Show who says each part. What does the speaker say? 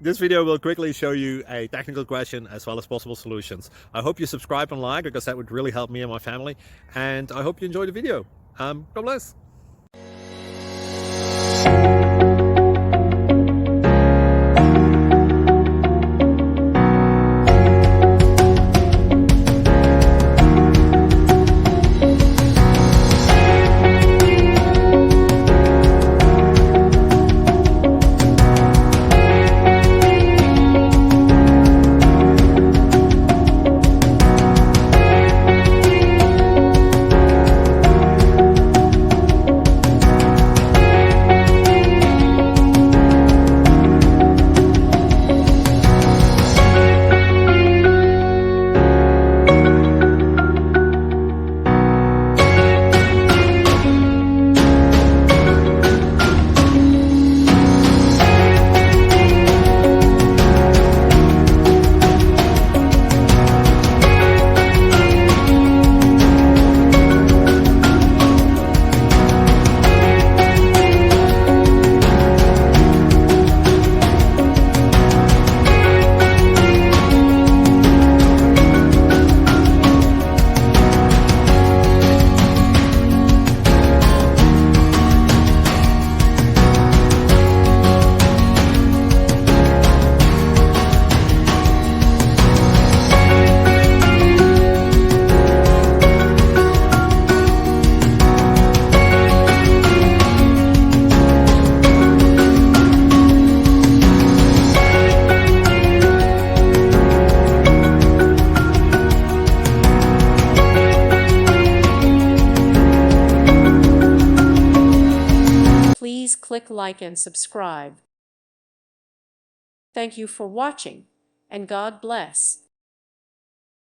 Speaker 1: This video will quickly show you a technical question as well as possible solutions. I hope you subscribe and like, because that would really help me and my family. And I hope you enjoy the video. God bless.
Speaker 2: Please click like and subscribe. Thank you for watching, and God bless.